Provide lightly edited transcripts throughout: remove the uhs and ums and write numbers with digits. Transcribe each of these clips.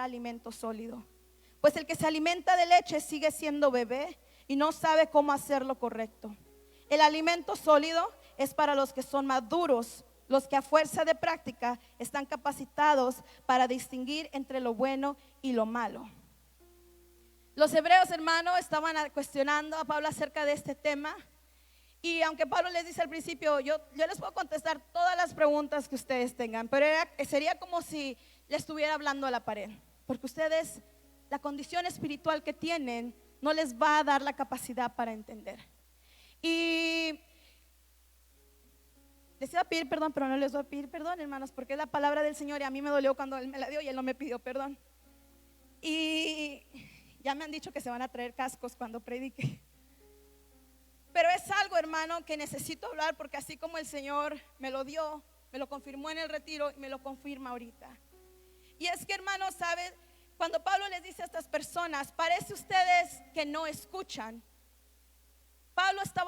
alimento sólido. Pues el que se alimenta de leche sigue siendo bebé y no sabe cómo hacer lo correcto. El alimento sólido es para los que son maduros, los que a fuerza de práctica están capacitados para distinguir entre lo bueno y lo malo. Los hebreos, hermano, estaban cuestionando a Pablo acerca de este tema. Y aunque Pablo les dice al principio, yo les puedo contestar todas las preguntas que ustedes tengan, pero sería como si le estuviera hablando a la pared, porque ustedes, la condición espiritual que tienen no les va a dar la capacidad para entender. Y les iba a pedir perdón, pero no les voy a pedir perdón, hermanos, porque es la palabra del Señor y a mí me dolió cuando Él me la dio y Él no me pidió perdón. Y ya me han dicho que se van a traer cascos cuando predique. Pero es algo, hermano, que necesito hablar, porque así como el Señor me lo dio, me lo confirmó en el retiro y me lo confirma ahorita. Y es que, hermano, ¿sabes? Cuando Pablo les dice a estas personas, parece ustedes que no escuchan. Pablo le está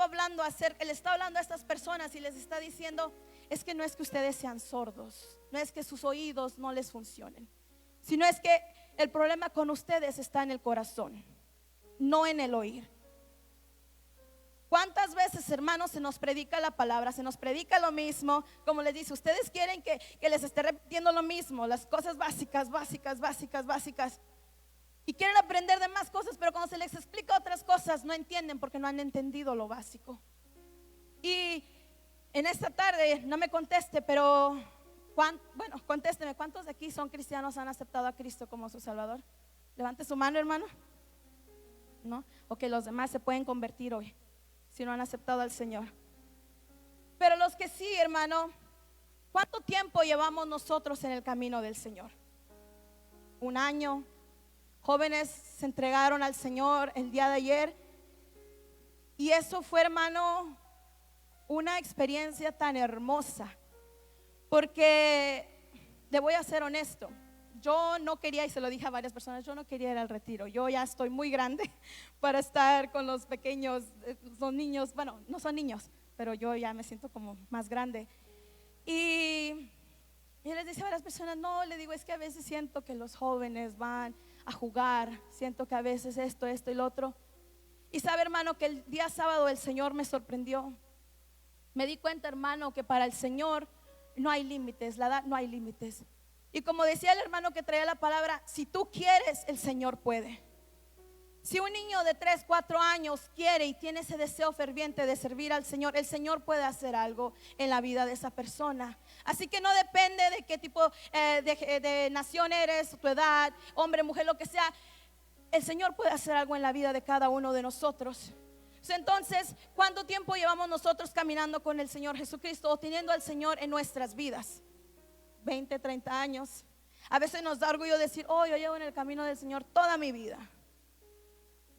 hablando a estas personas y les está diciendo, es que no es que ustedes sean sordos, no es que sus oídos no les funcionen, sino es que el problema con ustedes está en el corazón, no en el oír. ¿Cuántas veces, hermanos, se nos predica la palabra, se nos predica lo mismo? Como les dice, ustedes quieren que les esté repitiendo lo mismo, las cosas básicas, y quieren aprender de más cosas, pero cuando se les explica otras cosas no entienden porque no han entendido lo básico. Y en esta tarde, no me conteste, pero contésteme, ¿cuántos de aquí son cristianos, han aceptado a Cristo como su Salvador? Levante su mano, hermano. ¿No? Ok, los demás se pueden convertir hoy si no han aceptado al Señor. Pero los que sí, hermano, ¿cuánto tiempo llevamos nosotros en el camino del Señor? ¿Un año? Jóvenes se entregaron al Señor el día de ayer. Y eso fue, hermano, una experiencia tan hermosa. Porque le voy a ser honesto, yo no quería, y se lo dije a varias personas, yo no quería ir al retiro. Yo ya estoy muy grande para estar con los pequeños, los niños. Bueno, no son niños, pero yo ya me siento como más grande. Y les decía a varias personas, no, le digo, es que a veces siento que los jóvenes van a jugar, siento que a veces esto y lo otro. Y sabe, hermano, que el día sábado el Señor me sorprendió. Me di cuenta, hermano, que para el Señor no hay límites, la edad no hay límites. Y como decía el hermano que traía la palabra, si tú quieres, el Señor puede. Si un niño de 3, 4 años quiere y tiene ese deseo ferviente de servir al Señor, el Señor puede hacer algo en la vida de esa persona. Así que no depende de qué tipo de nación eres, tu edad, hombre, mujer, lo que sea. El Señor puede hacer algo en la vida de cada uno de nosotros. Entonces, ¿cuánto tiempo llevamos nosotros caminando con el Señor Jesucristo o teniendo al Señor en nuestras vidas? 20, 30 años. A veces nos da orgullo decir, oh, yo llevo en el camino del Señor toda mi vida.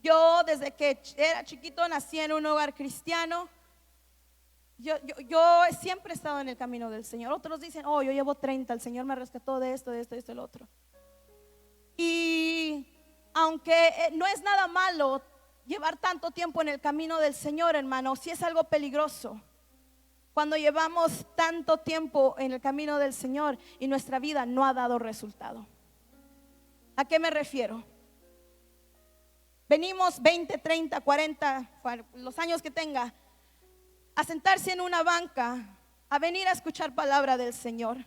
Yo desde que era chiquito nací en un hogar cristiano. Yo siempre he estado en el camino del Señor. Otros dicen, oh, yo llevo 30, el Señor me rescató de esto, el otro. Y aunque no es nada malo llevar tanto tiempo en el camino del Señor, hermano, sí es algo peligroso cuando llevamos tanto tiempo en el camino del Señor y nuestra vida no ha dado resultado. ¿A qué me refiero? Venimos 20, 30, 40, los años que tenga, a sentarse en una banca, a venir a escuchar palabra del Señor,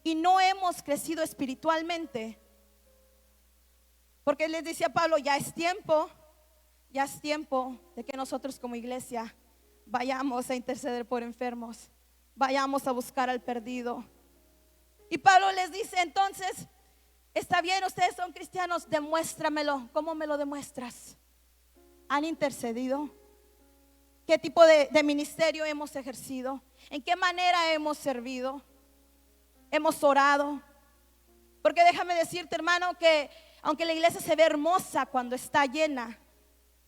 y no hemos crecido espiritualmente. Porque les decía Pablo, ya es tiempo de que nosotros como iglesia vayamos a interceder por enfermos, vayamos a buscar al perdido. Y Pablo les dice, entonces, está bien, ustedes son cristianos, demuéstramelo. ¿Cómo me lo demuestras? ¿Han intercedido? ¿Qué tipo de ministerio hemos ejercido? ¿En qué manera hemos servido? ¿Hemos orado? Porque déjame decirte, hermano, que aunque la iglesia se ve hermosa cuando está llena,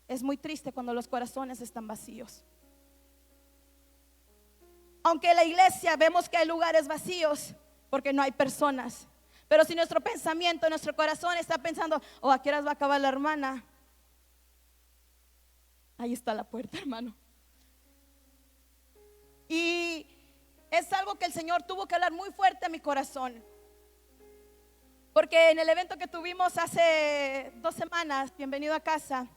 es muy triste cuando los corazones están vacíos. Aunque la iglesia vemos que hay lugares vacíos porque no hay personas, pero si nuestro pensamiento, nuestro corazón está pensando, oh, ¿a qué horas va a acabar la hermana? Ahí está la puerta, hermano. Y es algo que el Señor tuvo que hablar muy fuerte a mi corazón. Porque en el evento que tuvimos hace 2 semanas, bienvenido a casa,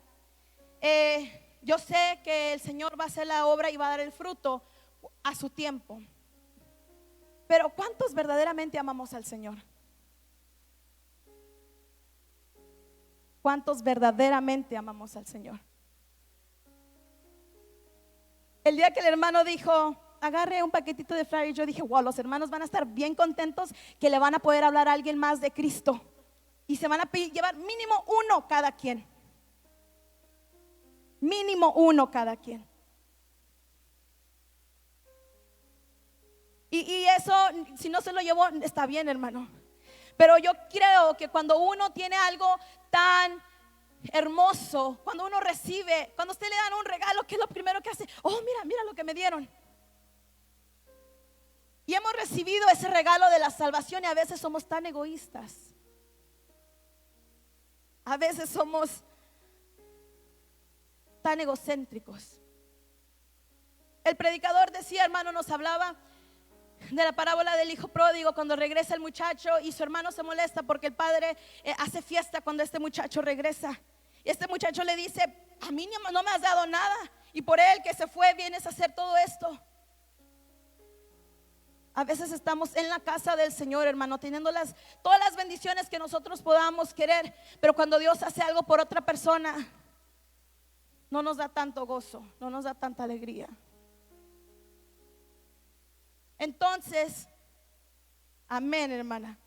yo sé que el Señor va a hacer la obra y va a dar el fruto a su tiempo. Pero ¿cuántos verdaderamente amamos al Señor? ¿Cuántos verdaderamente amamos al Señor? El día que el hermano dijo, agarre un paquetito de flyers, yo dije, wow, los hermanos van a estar bien contentos que le van a poder hablar a alguien más de Cristo. Y se van a llevar mínimo uno cada quien. Mínimo uno cada quien. Y eso, si no se lo llevó, está bien, hermano. Pero yo creo que cuando uno tiene algo tan hermoso, cuando uno recibe, cuando usted le dan un regalo, ¿qué es lo primero que hace? Oh, mira lo que me dieron. Y hemos recibido ese regalo de la salvación y a veces somos tan egoístas. A veces somos tan egocéntricos. El predicador decía, hermano, nos hablaba de la parábola del hijo pródigo, cuando regresa el muchacho y su hermano se molesta porque el padre hace fiesta cuando este muchacho regresa. Y este muchacho le dice, a mí no me has dado nada y por él que se fue vienes a hacer todo esto. A veces estamos en la casa del Señor, hermano, teniendo todas las bendiciones que nosotros podamos querer, pero cuando Dios hace algo por otra persona, no nos da tanto gozo, no nos da tanta alegría. Entonces, amén, hermana.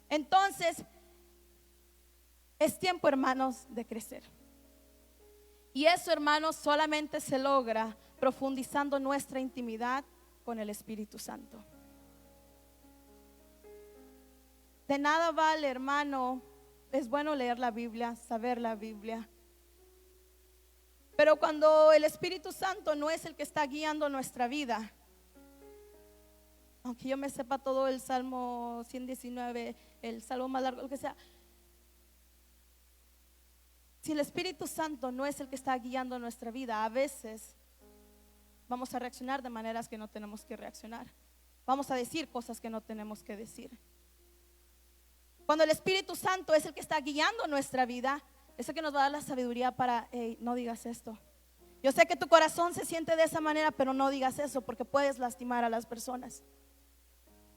Entonces, es tiempo, hermanos, de crecer. Y eso, hermanos, solamente se logra profundizando nuestra intimidad con el Espíritu Santo. De nada vale, hermano, es bueno leer la Biblia, saber la Biblia. Pero cuando el Espíritu Santo no es el que está guiando nuestra vida, aunque yo me sepa todo el Salmo 119, el Salmo más largo, lo que sea, si el Espíritu Santo no es el que está guiando nuestra vida, a veces vamos a reaccionar de maneras que no tenemos que reaccionar. Vamos a decir cosas que no tenemos que decir. Cuando el Espíritu Santo es el que está guiando nuestra vida, es el que nos va a dar la sabiduría para, hey, no digas esto. Yo sé que tu corazón se siente de esa manera, pero no digas eso porque puedes lastimar a las personas.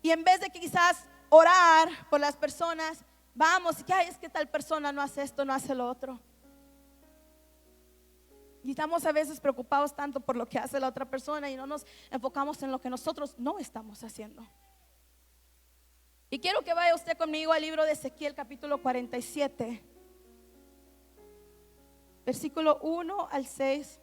Y en vez de quizás orar por las personas, vamos, y es que tal persona no hace esto, no hace lo otro. Y estamos a veces preocupados tanto por lo que hace la otra persona y no nos enfocamos en lo que nosotros no estamos haciendo. Y quiero que vaya usted conmigo al libro de Ezequiel capítulo 47, versículo 1 al 6.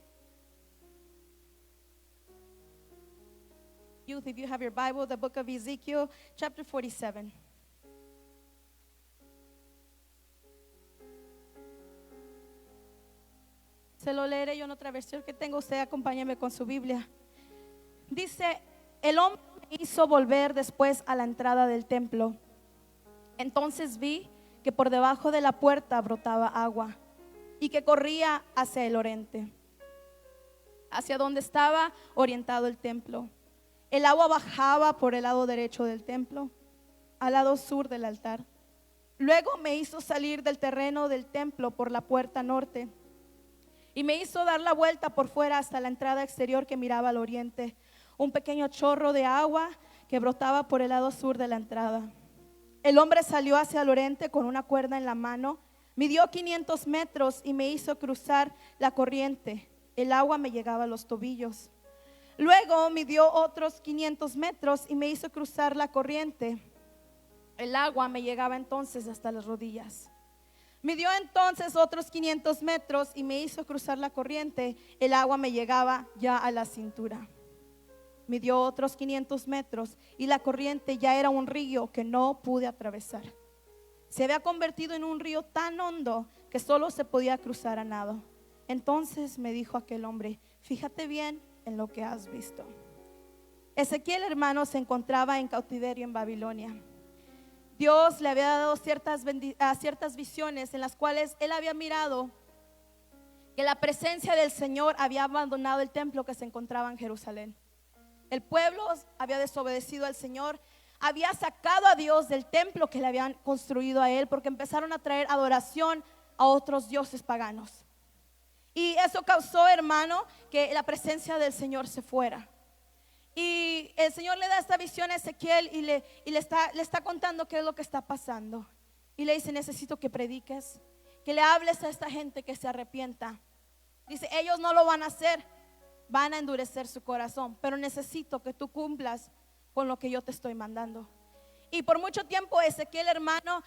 Youth, if you have your Bible, the book of Ezekiel, chapter 47. Se lo leeré yo en otra versión que tengo. Usted acompáñeme con su Biblia. Dice, el hombre me hizo volver después a la entrada del templo. Entonces vi que por debajo de la puerta brotaba agua y que corría hacia el oriente, hacia donde estaba orientado el templo. El agua bajaba por el lado derecho del templo, al lado sur del altar. Luego me hizo salir del terreno del templo por la puerta norte y me hizo dar la vuelta por fuera hasta la entrada exterior que miraba al oriente. Un pequeño chorro de agua que brotaba por el lado sur de la entrada. El hombre salió hacia el oriente con una cuerda en la mano, midió 500 metros y me hizo cruzar la corriente. El agua me llegaba a los tobillos. Luego midió otros 500 metros y me hizo cruzar la corriente. El agua me llegaba entonces hasta las rodillas. Midió entonces otros 500 metros y me hizo cruzar la corriente. El agua me llegaba ya a la cintura. Midió otros 500 metros y la corriente ya era un río que no pude atravesar. Se había convertido en un río tan hondo que solo se podía cruzar a nado. Entonces me dijo aquel hombre, fíjate bien en lo que has visto. Ezequiel, hermano, se encontraba en cautiverio en Babilonia. Dios le había dado ciertas visiones en las cuales él había mirado que la presencia del Señor había abandonado el templo que se encontraba en Jerusalén. El pueblo había desobedecido al Señor, había sacado a Dios del templo que le habían construido a él, porque empezaron a traer adoración a otros dioses paganos. Y eso causó, hermano, que la presencia del Señor se fuera. Y el Señor le da esta visión a Ezequiel y le está contando qué es lo que está pasando. Y le dice: necesito que prediques, que le hables a esta gente que se arrepienta. Dice: ellos no lo van a hacer, van a endurecer su corazón, pero necesito que tú cumplas con lo que yo te estoy mandando. Y por mucho tiempo Ezequiel, hermano,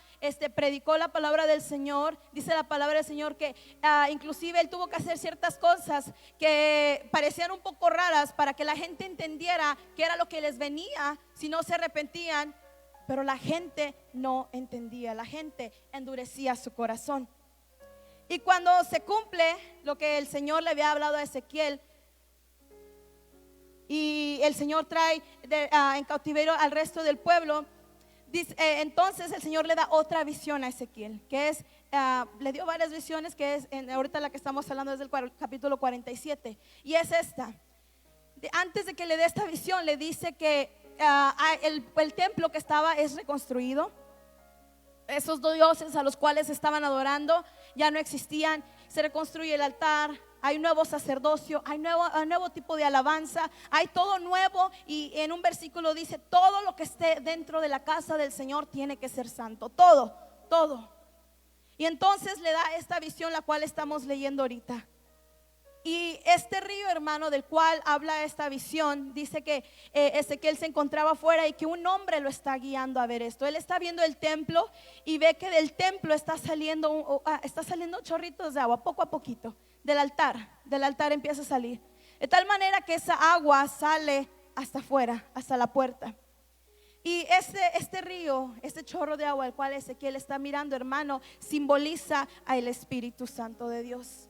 predicó la palabra del Señor. Dice la palabra del Señor que inclusive él tuvo que hacer ciertas cosas que parecían un poco raras para que la gente entendiera qué era lo que les venía si no se arrepentían. Pero la gente no entendía, la gente endurecía su corazón. Y cuando se cumple lo que el Señor le había hablado a Ezequiel, y el Señor trae en cautiverio al resto del pueblo, entonces el Señor le da otra visión a Ezequiel, que es, le dio varias visiones, que es ahorita la que estamos hablando desde el capítulo 47. Y es esta. Antes de que le dé esta visión, le dice que el templo que estaba es reconstruido. Esos dos dioses a los cuales estaban adorando ya no existían. Se reconstruye el altar, hay nuevo sacerdocio, hay nuevo tipo de alabanza, hay todo nuevo. Y en un versículo dice: todo lo que esté dentro de la casa del Señor tiene que ser santo, todo, todo. Y entonces le da esta visión, la cual estamos leyendo ahorita. Y este río, hermano, del cual habla esta visión, dice que Ezequiel se encontraba afuera y que un hombre lo está guiando a ver esto. Él está viendo el templo y ve que del templo está saliendo chorritos de agua, poco a poquito. Del altar empieza a salir, de tal manera que esa agua sale hasta afuera, hasta la puerta. Y este río, este chorro de agua al cual Ezequiel está mirando, hermano, simboliza al Espíritu Santo de Dios.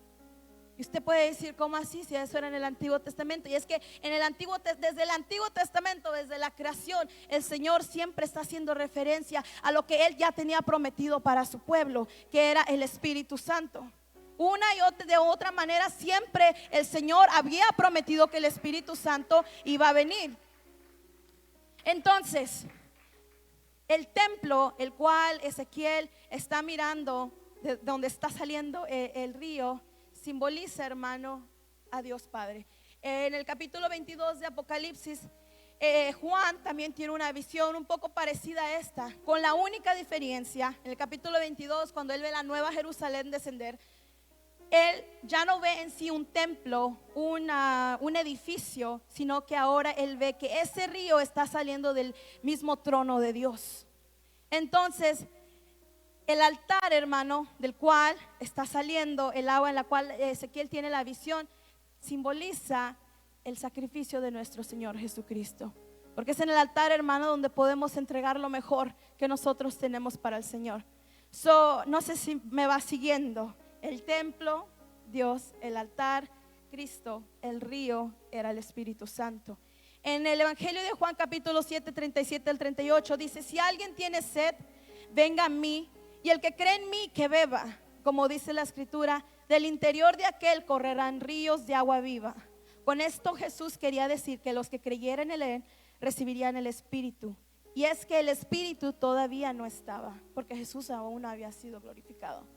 Y usted puede decir: ¿cómo así? Si eso era en el Antiguo Testamento. Y es que desde el Antiguo Testamento, desde la creación, el Señor siempre está haciendo referencia a lo que Él ya tenía prometido para su pueblo, que era el Espíritu Santo. Una y de otra manera siempre el Señor había prometido que el Espíritu Santo iba a venir. Entonces, el templo, el cual Ezequiel está mirando, de donde está saliendo el río, simboliza, hermano, a Dios Padre. En el capítulo 22 de Apocalipsis, Juan también tiene una visión un poco parecida a esta, con la única diferencia: en el capítulo 22, cuando él ve la nueva Jerusalén descender, él ya no ve en sí un templo, un edificio, sino que ahora él ve que ese río está saliendo del mismo trono de Dios. Entonces, el altar, hermano, del cual está saliendo el agua, en la cual Ezequiel tiene la visión, simboliza el sacrificio de nuestro Señor Jesucristo. Porque es en el altar, hermano, donde podemos entregar lo mejor que nosotros tenemos para el Señor. No sé si me va siguiendo. El templo, Dios; el altar, Cristo; el río era el Espíritu Santo. En el Evangelio de Juan capítulo 7, 37 al 38 dice: si alguien tiene sed, venga a mí, y el que cree en mí, que beba. Como dice la Escritura: del interior de aquel correrán ríos de agua viva. Con esto Jesús quería decir que los que creyeran en él recibirían el Espíritu. Y es que el Espíritu todavía no estaba, porque Jesús aún no había sido glorificado.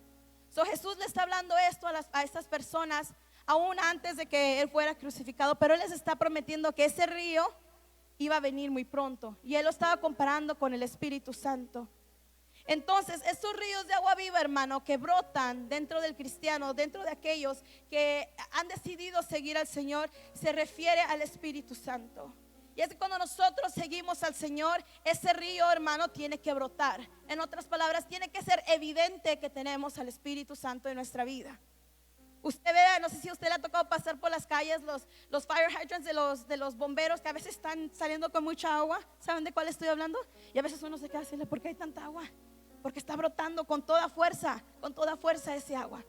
Jesús le está hablando esto a estas personas aún antes de que él fuera crucificado, pero él les está prometiendo que ese río iba a venir muy pronto, y él lo estaba comparando con el Espíritu Santo. Entonces, estos ríos de agua viva, hermano, que brotan dentro del cristiano, dentro de aquellos que han decidido seguir al Señor, se refiere al Espíritu Santo. Y es que cuando nosotros seguimos al Señor, ese río, hermano, tiene que brotar. En otras palabras, tiene que ser evidente que tenemos al Espíritu Santo en nuestra vida. Usted ve, no sé si a usted le ha tocado pasar por las calles los fire hydrants de los bomberos, que a veces están saliendo con mucha agua. ¿Saben de cuál estoy hablando? Y a veces uno se queda así: ¿por qué hay tanta agua? Porque está brotando con toda fuerza ese agua.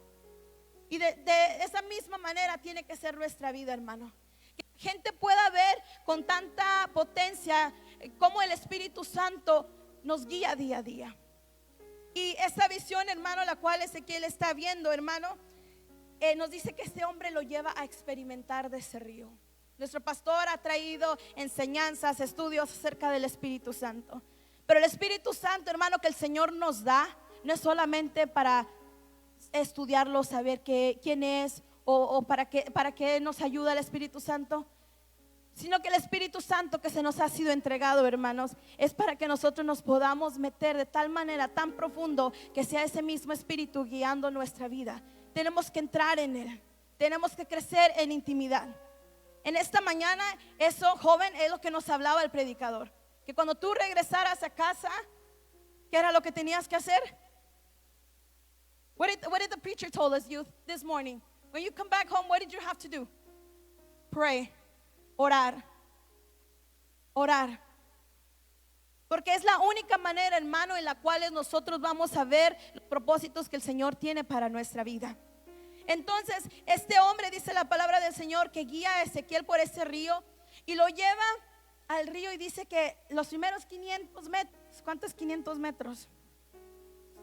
Y de esa misma manera tiene que ser nuestra vida, hermano. Que la gente pueda ver con tanta potencia cómo el Espíritu Santo nos guía día a día. Y esa visión, hermano, la cual Ezequiel está viendo, hermano, nos dice que este hombre lo lleva a experimentar de ese río. Nuestro pastor ha traído enseñanzas, estudios acerca del Espíritu Santo. Pero el Espíritu Santo, hermano, que el Señor nos da, no es solamente para estudiarlo, saber quién es o para qué nos ayuda el Espíritu Santo, sino que el Espíritu Santo que se nos ha sido entregado, hermanos, es para que nosotros nos podamos meter de tal manera, tan profundo, que sea ese mismo Espíritu guiando nuestra vida. Tenemos que entrar en Él, tenemos que crecer en intimidad. En esta mañana, eso, joven, es lo que nos hablaba el predicador, que cuando tú regresaras a casa, ¿qué era lo que tenías que hacer? What did the preacher told us, youth, this morning? When you come back home, what did you have to do? Pray. Orar. Porque es la única manera, hermano, en la cual nosotros vamos a ver los propósitos que el Señor tiene para nuestra vida. Entonces, este hombre, dice la palabra del Señor, que guía a Ezequiel por ese río y lo lleva al río, y dice que los primeros 500 metros, ¿cuántos 500 metros?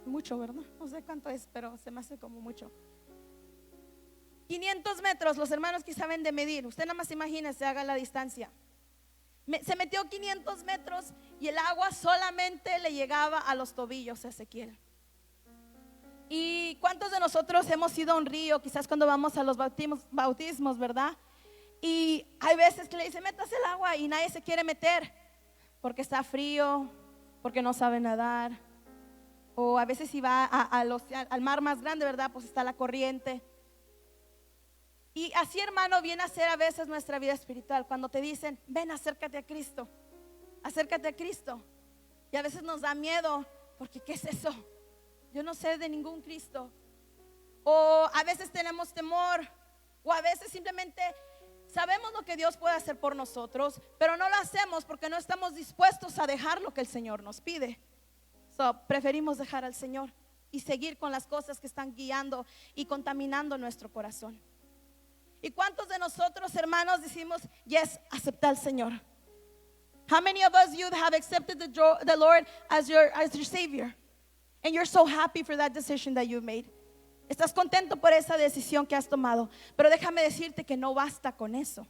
Mucho, ¿verdad? No sé cuánto es, pero se me hace como mucho. 500 metros, los hermanos que saben de medir, usted nada más imagínese, haga la distancia. Se metió 500 metros y el agua solamente le llegaba a los tobillos a Ezequiel. ¿Y cuántos de nosotros hemos ido a un río, quizás cuando vamos a los bautismos, verdad? Y hay veces que le dicen, métase el agua, y nadie se quiere meter porque está frío, porque no sabe nadar. O a veces si va al mar más grande, ¿verdad? Pues está la corriente. Y así, hermano, viene a ser a veces nuestra vida espiritual. Cuando te dicen, ven, acércate a Cristo, acércate a Cristo. Y a veces nos da miedo, porque ¿qué es eso? Yo no sé de ningún Cristo. O a veces tenemos temor, o a veces simplemente sabemos lo que Dios puede hacer por nosotros, pero no lo hacemos porque no estamos dispuestos a dejar lo que el Señor nos pide. Preferimos dejar al Señor y seguir con las cosas que están guiando y contaminando nuestro corazón. ¿Y cuántos de nosotros, hermanos, decimos, yes, acepta al Señor? How many of us you have accepted the Lord as your Savior? And you're so happy for that decision that you've made. Estás contento por esa decisión que has tomado. Pero déjame decirte que no basta con eso.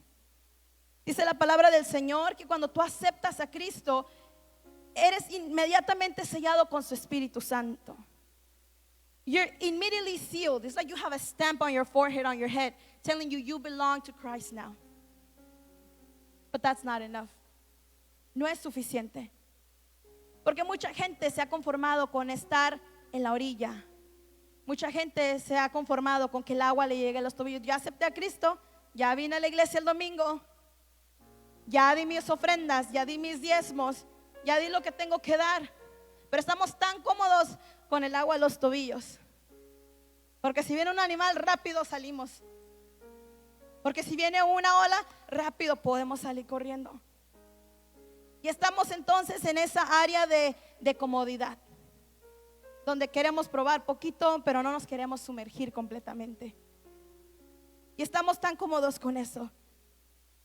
Dice la palabra del Señor que cuando tú aceptas a Cristo, eres inmediatamente sellado con su Espíritu Santo. You're immediately sealed. It's like you have a stamp on your forehead, on your head, telling you belong to Christ now. But that's not enough. No es suficiente. Porque mucha gente se ha conformado con estar en la orilla. Mucha gente se ha conformado con que el agua le llegue a los tobillos. Ya acepté a Cristo, ya vine a la iglesia el domingo, ya di mis ofrendas, ya di mis diezmos, ya di lo que tengo que dar. Pero estamos tan cómodos con el agua a los tobillos. Porque si viene un animal, rápido salimos. Porque si viene una ola, rápido podemos salir corriendo. Y estamos entonces en esa área de comodidad, donde queremos probar poquito, pero no nos queremos sumergir completamente. Y estamos tan cómodos con eso.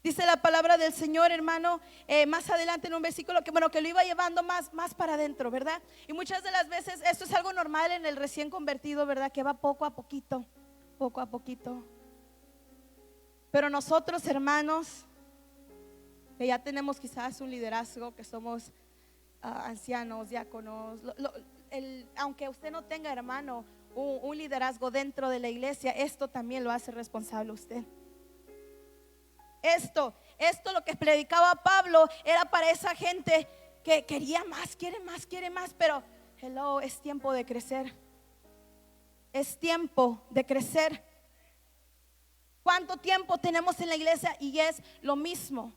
Dice la palabra del Señor, hermano, más adelante en un versículo que lo iba llevando más para adentro, ¿verdad? Y muchas de las veces esto es algo normal en el recién convertido, ¿verdad? Que va poco a poquito. Pero nosotros, hermanos, que ya tenemos quizás un liderazgo, que somos ancianos, diáconos, aunque usted no tenga, hermano, un liderazgo dentro de la iglesia, esto también lo hace responsable usted. Esto lo que predicaba Pablo era para esa gente que quería más, quiere más, pero hello, es tiempo de crecer. Es tiempo de crecer. ¿Cuánto tiempo tenemos en la iglesia? Y es lo mismo.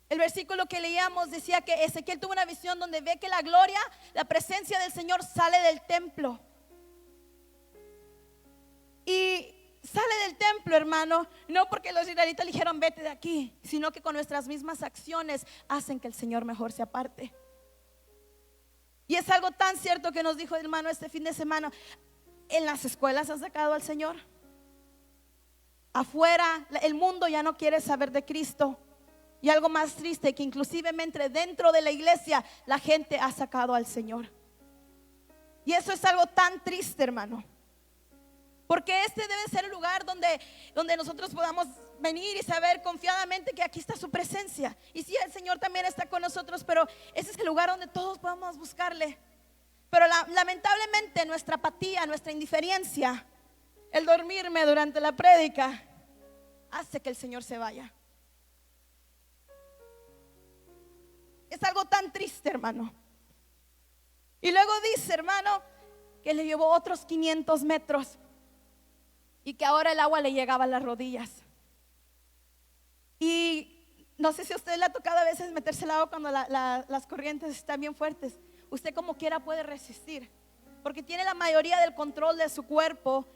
El versículo que leíamos decía que Ezequiel tuvo una visión donde ve que la gloria, la presencia del Señor sale del templo. Y sale del templo, hermano, no porque los israelitas le dijeron vete de aquí, sino que con nuestras mismas acciones hacen que el Señor mejor se aparte. Y es algo tan cierto que nos dijo el hermano este fin de semana. En las escuelas han sacado al Señor. Afuera el mundo ya no quiere saber de Cristo. Y algo más triste, que inclusivemente dentro de la iglesia la gente ha sacado al Señor. Y eso es algo tan triste, hermano. Porque este debe ser el lugar donde nosotros podamos venir y saber confiadamente que aquí está su presencia. Y sí, el Señor también está con nosotros, pero ese es el lugar donde todos podemos buscarle. Pero lamentablemente nuestra apatía, nuestra indiferencia, el dormirme durante la prédica, hace que el Señor se vaya. Es algo tan triste, hermano. Y luego dice, hermano, que le llevó otros 500 metros y que ahora el agua le llegaba a las rodillas. Y no sé si a usted le ha tocado a veces meterse el agua cuando las corrientes están bien fuertes. Usted como quiera puede resistir, porque tiene la mayoría del control de su cuerpo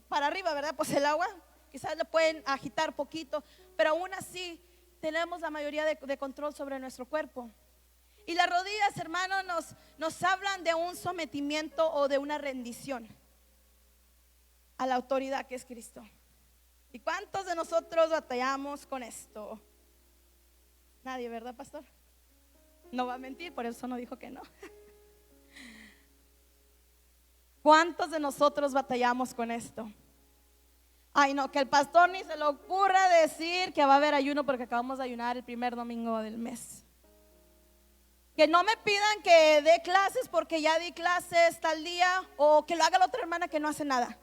para arriba, ¿verdad? Pues el agua quizás le pueden agitar poquito, pero aún así tenemos la mayoría de control sobre nuestro cuerpo. Y las rodillas, hermano, nos hablan de un sometimiento o de una rendición a la autoridad que es Cristo. ¿Y cuántos de nosotros batallamos con esto? Nadie, ¿verdad, pastor? No va a mentir, por eso no dijo que no. ¿Cuántos de nosotros batallamos con esto? Ay, no, que el pastor ni se le ocurra decir que va a haber ayuno porque acabamos de ayunar el primer domingo del mes. Que no me pidan que dé clases porque ya di clases tal día, o que lo haga la otra hermana que no hace nada.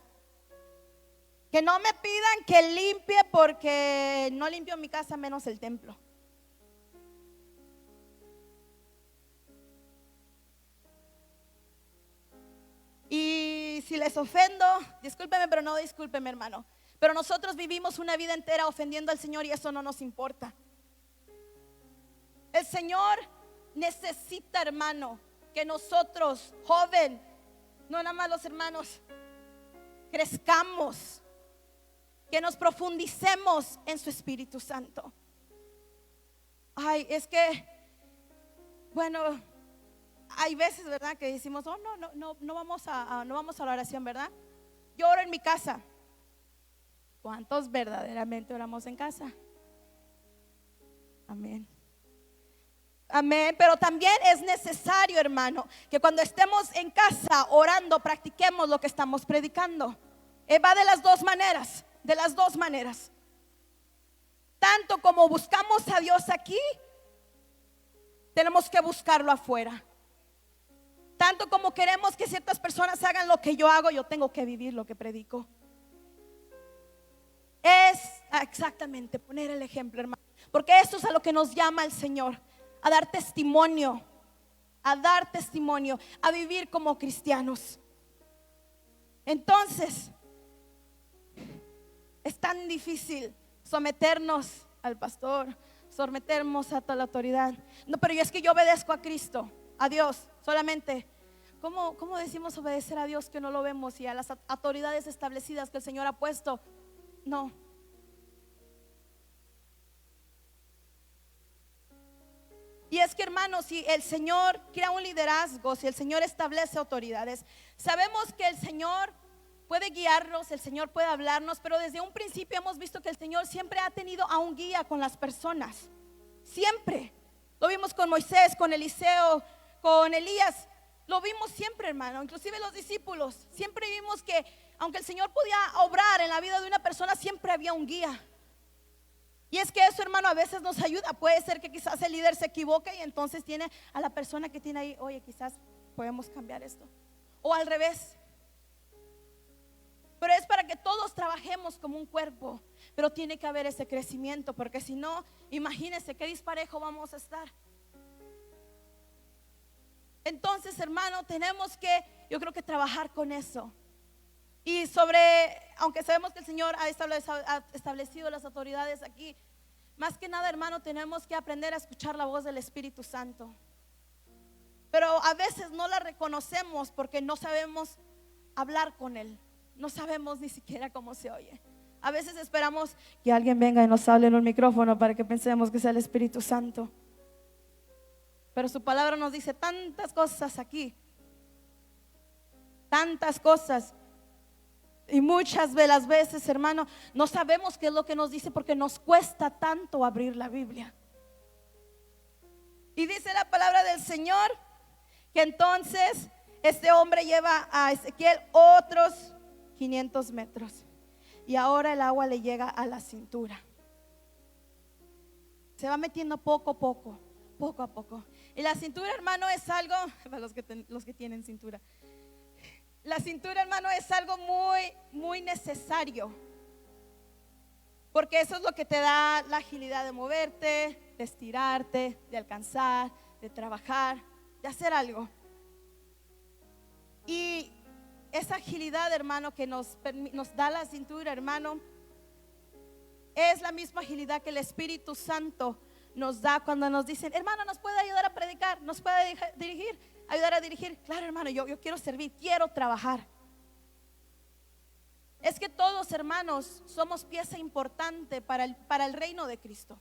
Que no me pidan que limpie porque no limpio mi casa menos el templo. Y si les ofendo, discúlpeme, pero no discúlpeme, hermano. Pero nosotros vivimos una vida entera ofendiendo al Señor y eso no nos importa. El Señor necesita, hermano, que nosotros, joven, no nada más los hermanos, crezcamos, que nos profundicemos en su Espíritu Santo. Ay, es que, bueno, hay veces, ¿verdad?, que decimos, oh, no vamos a la oración, ¿verdad? Yo oro en mi casa. ¿Cuántos verdaderamente oramos en casa? Amén. Amén, pero también es necesario, hermano, que cuando estemos en casa orando, practiquemos lo que estamos predicando. Va de las dos maneras, de las dos maneras. Tanto como buscamos a Dios aquí, tenemos que buscarlo afuera. Tanto como queremos que ciertas personas hagan lo que yo hago, yo tengo que vivir lo que predico. Es exactamente poner el ejemplo, hermano, porque eso es a lo que nos llama el Señor, a dar testimonio, a vivir como cristianos. Entonces, es tan difícil someternos al pastor, someternos a toda la autoridad. No, pero es que yo obedezco a Cristo, a Dios solamente. ¿Cómo decimos obedecer a Dios que no lo vemos y a las autoridades establecidas que el Señor ha puesto? No. Y es que, hermanos, si el Señor crea un liderazgo, si el Señor establece autoridades, sabemos que el Señor puede guiarnos, el Señor puede hablarnos, pero desde un principio hemos visto que el Señor siempre ha tenido a un guía con las personas. Siempre. Lo vimos con Moisés, con Eliseo, con Elías. Lo vimos siempre, hermano. Inclusive los discípulos. Siempre vimos que aunque el Señor podía obrar en la vida de una persona, siempre había un guía. Y es que eso, hermano, a veces nos ayuda. Puede ser que quizás el líder se equivoque y entonces tiene a la persona que tiene ahí, oye, quizás podemos cambiar esto. O al revés. Pero es para que todos trabajemos como un cuerpo. Pero tiene que haber ese crecimiento, porque si no, imagínense qué disparejo vamos a estar. Entonces, hermano, tenemos que, yo creo que trabajar con eso. Y aunque sabemos que el Señor ha establecido las autoridades aquí, más que nada, hermano, tenemos que aprender a escuchar la voz del Espíritu Santo. Pero a veces no la reconocemos porque no sabemos hablar con Él. No sabemos ni siquiera cómo se oye. A veces esperamos que alguien venga y nos hable en un micrófono para que pensemos que sea el Espíritu Santo. Pero su palabra nos dice tantas cosas aquí, tantas cosas. Y muchas de las veces, hermano, no sabemos qué es lo que nos dice porque nos cuesta tanto abrir la Biblia. Y dice la palabra del Señor que entonces este hombre lleva a Ezequiel otros 500 metros. y ahora el agua le llega a la cintura. Se va metiendo poco a poco, poco a poco. Y la cintura, hermano, es algo, para los que tienen cintura, la cintura, hermano, es algo muy, muy necesario. Porque eso es lo que te da la agilidad de moverte, de estirarte, de alcanzar, de trabajar, de hacer algo. Y esa agilidad, hermano, que nos da la cintura, hermano, es la misma agilidad que el Espíritu Santo nos da cuando nos dicen: hermano, ¿nos puede ayudar a predicar? ¿Nos puede ayudar a dirigir? Claro, hermano, yo quiero servir, quiero trabajar. Es que todos, hermanos, somos pieza importante para el reino de Cristo.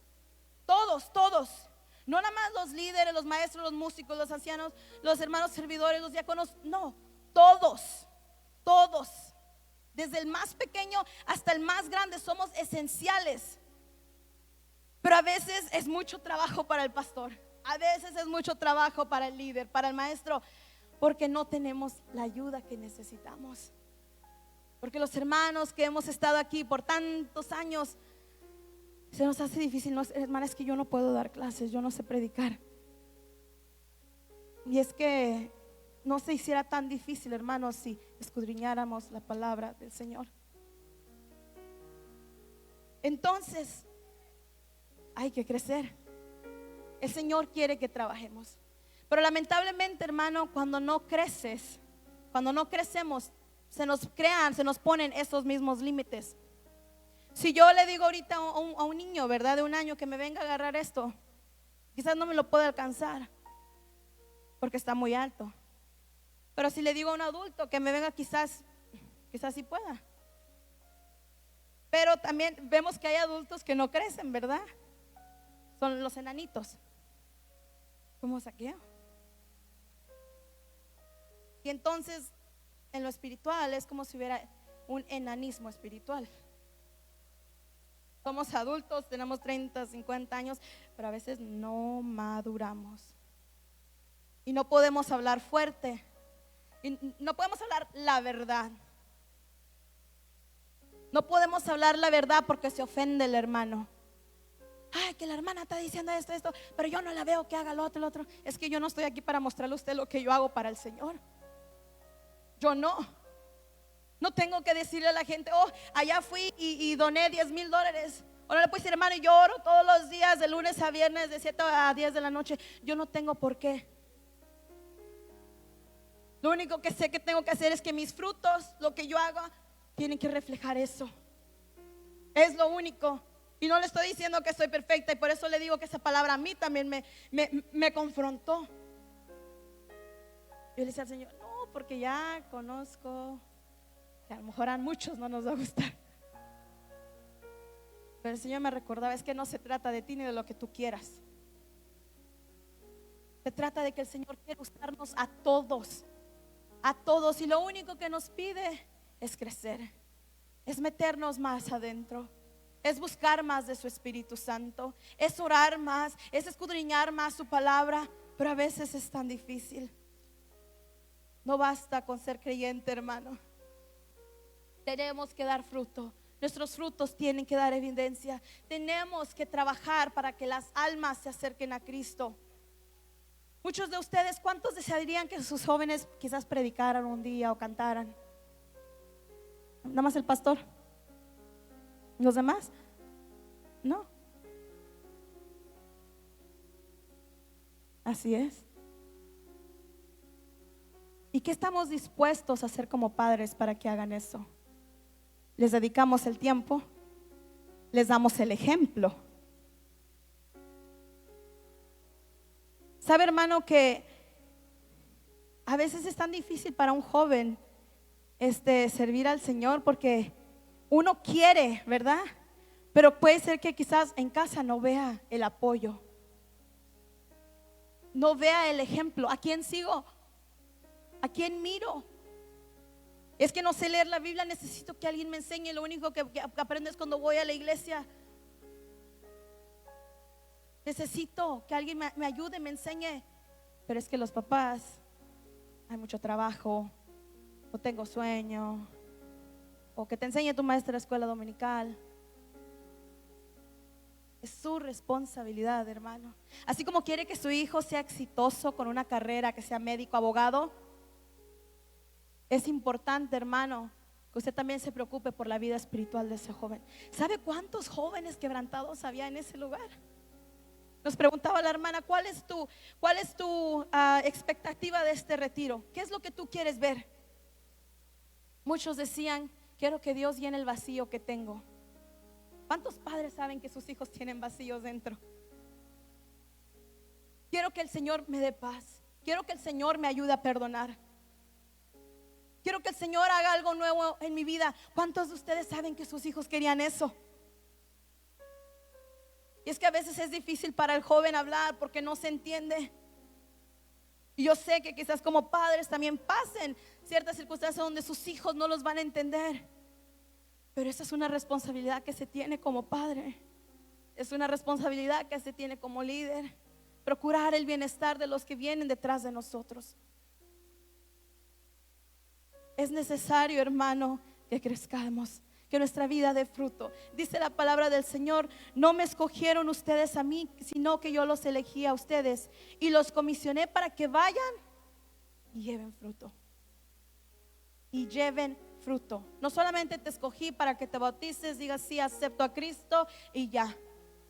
Todos, todos. No nada más los líderes, los maestros, los músicos, los ancianos, los hermanos servidores, los diáconos. No, todos, todos. Desde el más pequeño hasta el más grande somos esenciales. Pero a veces es mucho trabajo para el pastor. A veces es mucho trabajo para el líder, para el maestro, porque no tenemos la ayuda que necesitamos. Porque los hermanos que hemos estado aquí por tantos años, se nos hace difícil. No, hermana, es que yo no puedo dar clases, yo no sé predicar. Y es que no se hiciera tan difícil, hermanos, si escudriñáramos la palabra del Señor. Entonces, hay que crecer. El Señor quiere que trabajemos. Pero lamentablemente, hermano, cuando no creces, cuando no crecemos, se nos ponen esos mismos límites. Si yo le digo ahorita a un niño, ¿verdad?, de 1 año, que me venga a agarrar esto, quizás no me lo pueda alcanzar porque está muy alto. Pero si le digo a un adulto que me venga, quizás sí pueda. Pero también vemos que hay adultos que no crecen, ¿verdad? Son los enanitos, como Zaqueo. Y entonces en lo espiritual es como si hubiera un enanismo espiritual. Somos adultos, tenemos 30, 50 años, pero a veces no maduramos. Y no podemos hablar fuerte. Y no podemos hablar la verdad. No podemos hablar la verdad porque se ofende el hermano. Ay, que la hermana está diciendo esto, pero yo no la veo que haga lo otro. Es que yo no estoy aquí para mostrarle a usted lo que yo hago para el Señor. Yo no tengo que decirle a la gente: oh, allá fui y doné $10,000. O no le puedo decir: hermano, yo oro todos los días de lunes a viernes de 7 a 10 de la noche. Yo no tengo por qué. Lo único que sé que tengo que hacer es que mis frutos, lo que yo haga, tienen que reflejar eso. Es lo único. Y no le estoy diciendo que soy perfecta, y por eso le digo que esa palabra a mí también me confrontó. Yo le decía al Señor: no, porque ya conozco que a lo mejor a muchos no nos va a gustar. Pero el Señor me recordaba: es que no se trata de ti ni de lo que tú quieras. Se trata de que el Señor quiere usarnos a todos. A todos. Y lo único que nos pide es crecer. Es meternos más adentro. Es buscar más de su Espíritu Santo. Es orar más. Es escudriñar más su palabra. Pero a veces es tan difícil. No basta con ser creyente, hermano. Tenemos que dar fruto. Nuestros frutos tienen que dar evidencia. Tenemos que trabajar para que las almas se acerquen a Cristo. Muchos de ustedes, ¿cuántos desearían que sus jóvenes quizás predicaran un día o cantaran? ¿Nada más el pastor? ¿Los demás? No. Así es. ¿Y qué estamos dispuestos a hacer como padres para que hagan eso? Les dedicamos el tiempo, les damos el ejemplo. ¿Sabe, hermano, que a veces es tan difícil para un joven servir al Señor? Porque uno quiere, ¿verdad? Pero puede ser que quizás en casa no vea el apoyo, no vea el ejemplo. ¿A quién sigo? ¿A quién miro? Es que no sé leer la Biblia, necesito que alguien me enseñe. Lo único que aprendo es cuando voy a la iglesia. Necesito que alguien me ayude, me enseñe. Pero es que los papás, hay mucho trabajo, o tengo sueño, o que te enseñe tu maestra de escuela dominical. Es su responsabilidad, hermano. Así como quiere que su hijo sea exitoso con una carrera, que sea médico, abogado, es importante, hermano, que usted también se preocupe por la vida espiritual de ese joven. ¿Sabe cuántos jóvenes quebrantados había en ese lugar? Nos preguntaba la hermana, ¿cuál es tu expectativa de este retiro? ¿Qué es lo que tú quieres ver? Muchos decían, quiero que Dios llene el vacío que tengo. ¿Cuántos padres saben que sus hijos tienen vacíos dentro? Quiero que el Señor me dé paz. Quiero que el Señor me ayude a perdonar. Quiero que el Señor haga algo nuevo en mi vida. ¿Cuántos de ustedes saben que sus hijos querían eso? Y es que a veces es difícil para el joven hablar porque no se entiende. Y yo sé que quizás como padres también pasen ciertas circunstancias donde sus hijos no los van a entender. Pero esa es una responsabilidad que se tiene como padre. Es una responsabilidad que se tiene como líder. Procurar el bienestar de los que vienen detrás de nosotros. Es necesario, hermano, que crezcamos, que nuestra vida dé fruto. Dice la palabra del Señor: no me escogieron ustedes a mí, sino que yo los elegí a ustedes y los comisioné para que vayan y lleven fruto. Y lleven fruto. No solamente te escogí para que te bautices, digas sí, acepto a Cristo y ya.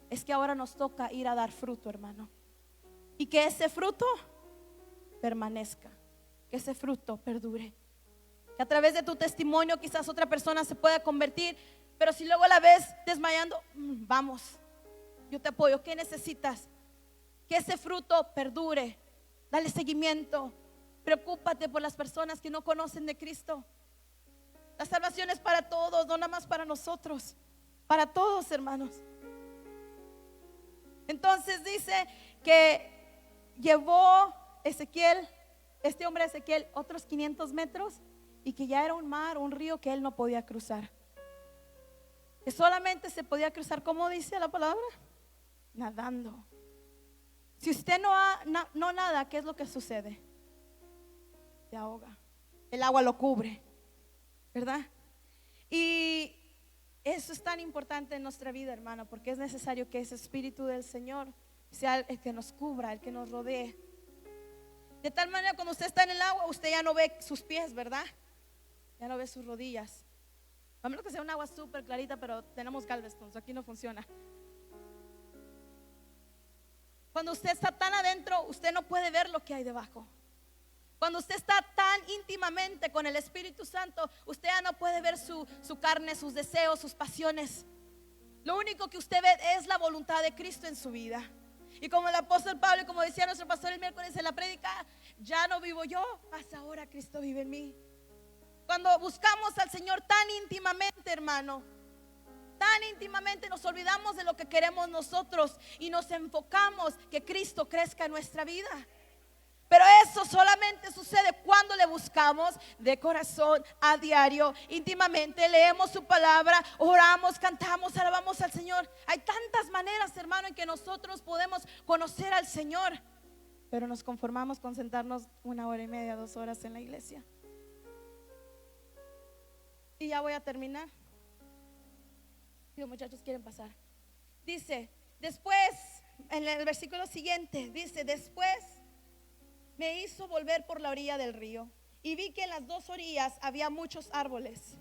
Es que ahora nos toca ir a dar fruto, hermano. Y que ese fruto permanezca, que ese fruto perdure. Que a través de tu testimonio quizás otra persona se pueda convertir. Pero si luego la ves desmayando, vamos, yo te apoyo. ¿Qué necesitas? Que ese fruto perdure. Dale seguimiento. Preocúpate por las personas que no conocen de Cristo. La salvación es para todos, no nada más para nosotros. Para todos, hermanos. Entonces dice que llevó Ezequiel, este hombre Ezequiel, otros 500 metros. Y que ya era un mar, un río que él no podía cruzar. Que solamente se podía cruzar, ¿cómo dice la palabra? Nadando. Si usted no nada, ¿qué es lo que sucede? Se ahoga. El agua lo cubre, ¿verdad? Y eso es tan importante en nuestra vida, hermano, porque es necesario que ese Espíritu del Señor sea el que nos cubra, el que nos rodee. De tal manera, cuando usted está en el agua, usted ya no ve sus pies, ¿verdad? Ya no ve sus rodillas. A menos que sea un agua súper clarita, pero tenemos Galveston, aquí no funciona. Cuando usted está tan adentro, usted no puede ver lo que hay debajo. Cuando usted está tan íntimamente con el Espíritu Santo, usted ya no puede ver su carne, sus deseos, sus pasiones. Lo único que usted ve es la voluntad de Cristo en su vida. Y como el apóstol Pablo, y como decía nuestro pastor el miércoles en la prédica, ya no vivo yo, mas ahora Cristo vive en mí. Cuando buscamos al Señor tan íntimamente, hermano, tan íntimamente, nos olvidamos de lo que queremos nosotros y nos enfocamos que Cristo crezca en nuestra vida. Pero eso solamente sucede cuando le buscamos de corazón, a diario, íntimamente. Leemos su palabra, oramos, cantamos, alabamos al Señor. Hay tantas maneras, hermano, en que nosotros podemos conocer al Señor, pero nos conformamos con sentarnos 1 hora y media, 2 horas en la iglesia. Y ya voy a terminar. Y los muchachos quieren pasar. Dice, después, en el versículo siguiente, dice, después me hizo volver por la orilla del río y vi que en las 2 orillas había muchos árboles.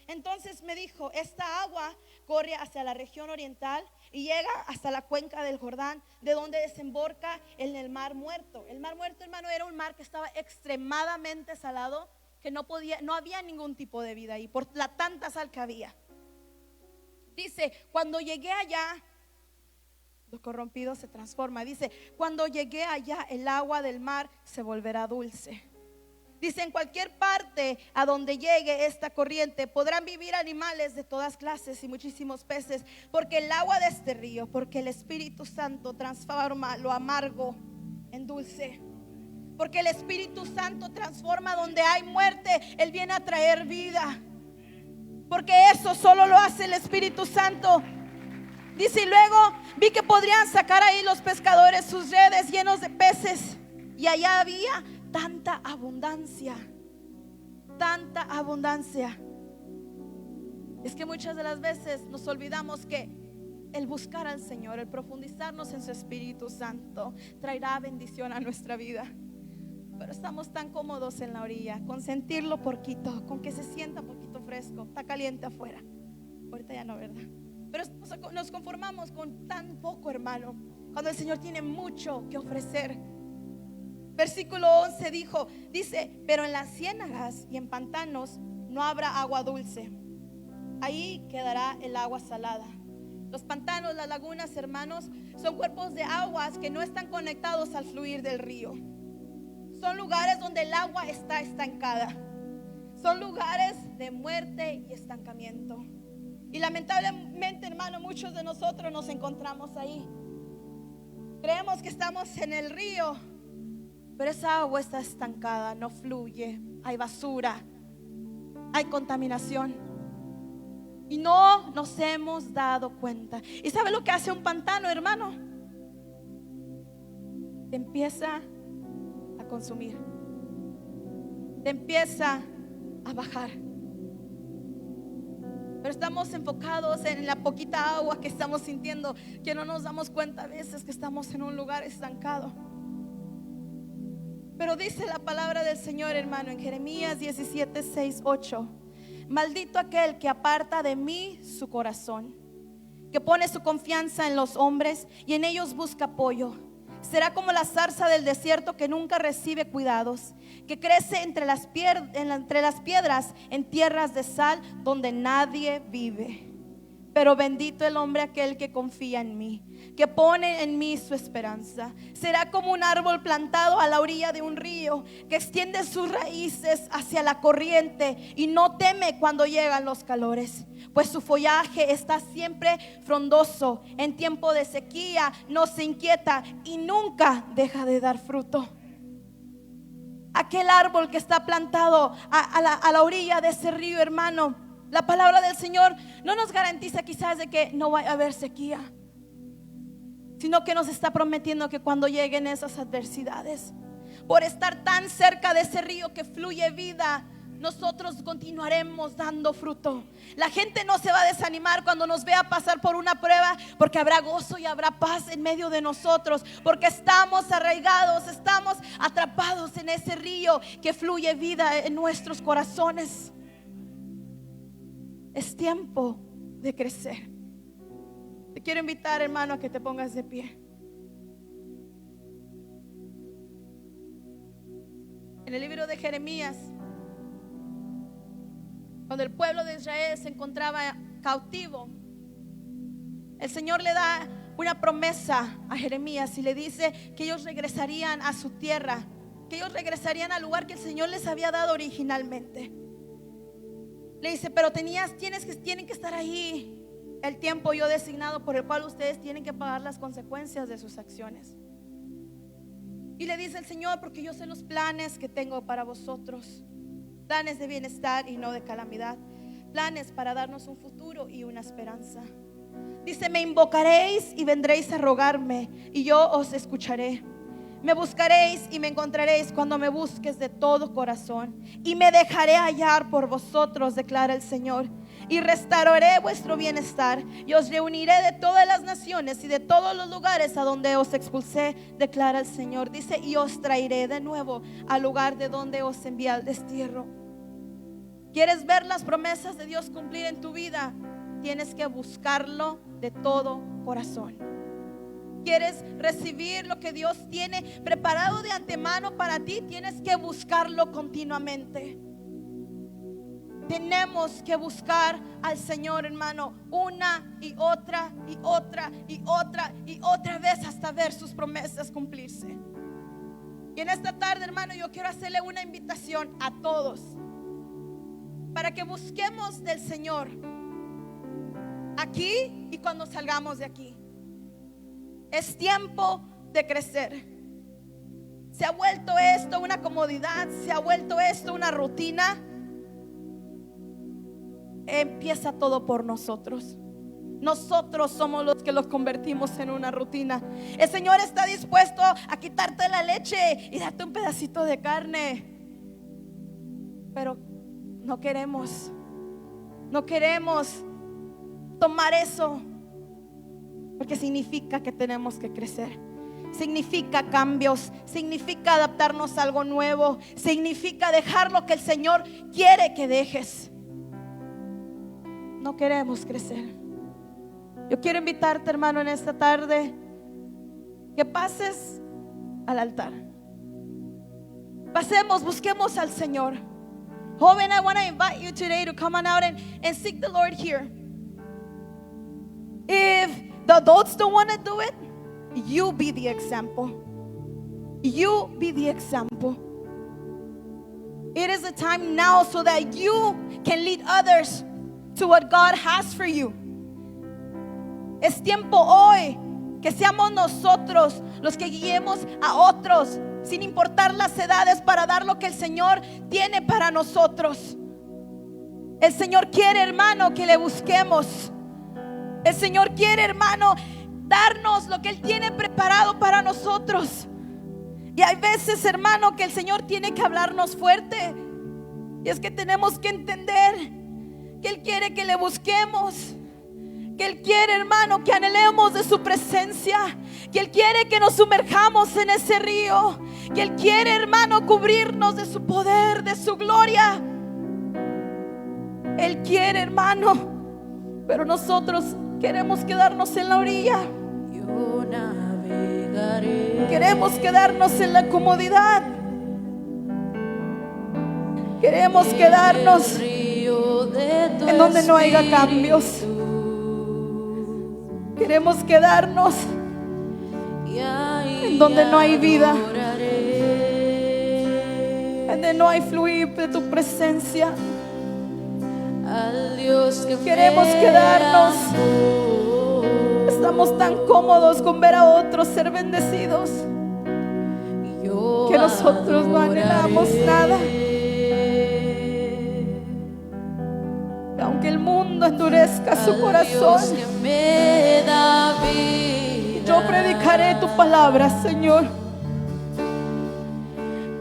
Entonces me dijo, esta agua corre hacia la región oriental y llega hasta la cuenca del Jordán, de donde desemboca en el mar muerto. El mar muerto, hermano, era un mar que estaba extremadamente salado, que no había ningún tipo de vida ahí por la tanta sal que había. Dice, cuando llegué allá, lo corrompido se transforma. Dice, cuando llegué allá, el agua del mar se volverá dulce. Dice, en cualquier parte a donde llegue esta corriente podrán vivir animales de todas clases y muchísimos peces, porque el agua de este río, porque el Espíritu Santo transforma lo amargo en dulce. Porque el Espíritu Santo transforma donde hay muerte, Él viene a traer vida. Porque eso solo lo hace el Espíritu Santo. Dice, y luego vi que podrían sacar ahí los pescadores sus redes llenos de peces. Y allá había tanta abundancia. Tanta abundancia. Es que muchas de las veces nos olvidamos que el buscar al Señor, el profundizarnos en su Espíritu Santo, traerá bendición a nuestra vida. Pero estamos tan cómodos en la orilla, con sentirlo poquito, con que se sienta un poquito fresco. Está caliente afuera. Ahorita ya no, ¿verdad? Pero nos conformamos con tan poco, hermano, cuando el Señor tiene mucho que ofrecer. Versículo 11 dice: pero en las ciénagas y en pantanos no habrá agua dulce, ahí quedará el agua salada. Los pantanos, las lagunas, hermanos, son cuerpos de aguas que no están conectados al fluir del río. Son lugares donde el agua está estancada. Son lugares de muerte y estancamiento. Y lamentablemente, hermano, muchos de nosotros nos encontramos ahí. Creemos que estamos en el río, pero esa agua está estancada, no fluye. Hay basura, hay contaminación, y no nos hemos dado cuenta. ¿Y sabe lo que hace un pantano, hermano? Te empieza a consumir, te empieza a bajar. Pero estamos enfocados en la poquita agua que estamos sintiendo, que no nos damos cuenta a veces que estamos en un lugar estancado. Pero dice la palabra del Señor, hermano, en Jeremías 17, 6, 8: maldito aquel que aparta de mí su corazón, que pone su confianza en los hombres y en ellos busca apoyo. Será como la zarza del desierto que nunca recibe cuidados, que crece entre las piedras en tierras de sal donde nadie vive. Pero bendito el hombre aquel que confía en mí, que pone en mí su esperanza. Será como un árbol plantado a la orilla de un río, que extiende sus raíces hacia la corriente y no teme cuando llegan los calores, pues su follaje está siempre frondoso. En tiempo de sequía no se inquieta y nunca deja de dar fruto. Aquel árbol que está plantado a la orilla de ese río, hermano, la palabra del Señor no nos garantiza quizás de que no va a haber sequía, sino que nos está prometiendo que cuando lleguen esas adversidades, por estar tan cerca de ese río que fluye vida, nosotros continuaremos dando fruto. La gente no se va a desanimar cuando nos vea pasar por una prueba, porque habrá gozo y habrá paz en medio de nosotros, porque estamos arraigados, estamos atrapados en ese río que fluye vida en nuestros corazones. Es tiempo de crecer. Te quiero invitar, hermano, a que te pongas de pie. En el libro de Jeremías, cuando el pueblo de Israel se encontraba cautivo, el Señor le da una promesa a Jeremías y le dice que ellos regresarían a su tierra, que ellos regresarían al lugar que el Señor les había dado originalmente. Le dice: pero tienen que estar ahí el tiempo yo designado, por el cual ustedes tienen que pagar las consecuencias de sus acciones. Y le dice el Señor: porque yo sé los planes que tengo para vosotros, planes de bienestar y no de calamidad, planes para darnos un futuro y una esperanza. Dice: me invocaréis y vendréis a rogarme y yo os escucharé. Me buscaréis y me encontraréis cuando me busques de todo corazón, y me dejaré hallar por vosotros, declara el Señor, y restauraré vuestro bienestar, y os reuniré de todas las naciones y de todos los lugares a donde os expulsé, declara el Señor. Dice: y os traeré de nuevo al lugar de donde os envié al destierro. ¿Quieres ver las promesas de Dios cumplir en tu vida? Tienes que buscarlo de todo corazón. ¿Quieres recibir lo que Dios tiene preparado de antemano para ti? Tienes que buscarlo continuamente. Tenemos que buscar al Señor, hermano, una y otra y otra y otra y otra vez, hasta ver sus promesas cumplirse. Y en esta tarde, hermano, yo quiero hacerle una invitación a todos para que busquemos del Señor aquí y cuando salgamos de aquí. Es tiempo de crecer. Se ha vuelto esto una comodidad, se ha vuelto esto una rutina. Empieza todo por nosotros. Nosotros somos los que los convertimos en una rutina. El Señor está dispuesto a quitarte la leche y darte un pedacito de carne, pero no queremos. No queremos tomar eso, porque significa que tenemos que crecer. Significa cambios, significa adaptarnos a algo nuevo, significa dejar lo que el Señor quiere que dejes. No queremos crecer. Yo quiero invitarte, hermano, en esta tarde, que pases al altar. Pasemos, busquemos al Señor. Joven, I want to invite you today to come on out and seek the Lord here. If the adults don't want to do it, you be the example. You be the example. It is a time now so that you can lead others to what God has for you. Es tiempo hoy que seamos nosotros los que guiemos a otros, sin importar las edades, para dar lo que el Señor tiene para nosotros. El Señor quiere, hermano, que le busquemos. El Señor quiere, hermano, darnos lo que Él tiene preparado para nosotros. Y hay veces, hermano, que el Señor tiene que hablarnos fuerte. Y es que tenemos que entender que Él quiere que le busquemos, que Él quiere, hermano, que anhelemos de su presencia, que Él quiere que nos sumerjamos en ese río, que Él quiere, hermano, cubrirnos de su poder, de su gloria. Él quiere, hermano, pero nosotros queremos quedarnos en la orilla. Yo navegaré. Queremos quedarnos en la comodidad. Queremos quedarnos en donde no haya cambios. Queremos quedarnos en donde no hay vida, en donde no hay fluir de tu presencia. Queremos quedarnos. Estamos tan cómodos con ver a otros ser bendecidos que nosotros no anhelamos nada. Aunque el mundo endurezca su corazón, yo predicaré tu palabra, Señor.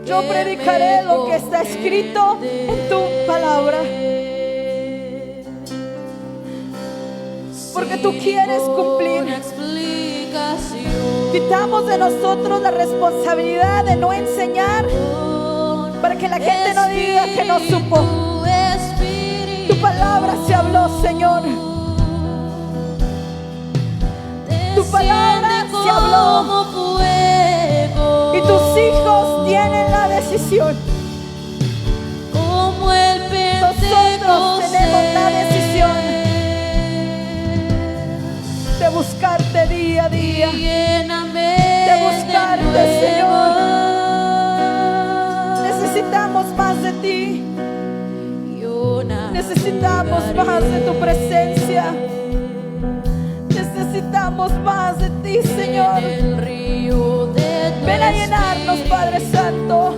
Yo predicaré lo que está escrito en tu palabra, porque tú quieres cumplir. Quitamos de nosotros la responsabilidad de no enseñar, para que la gente no diga que no supo. Tu palabra se habló, Señor. Tu palabra se habló. Y tus hijos tienen la decisión. Nosotros tenemos la decisión de buscarte día a día, de buscarte, Señor. Necesitamos más de ti. Necesitamos más de tu presencia. Necesitamos más de ti, Señor. Ven a llenarnos, Padre Santo.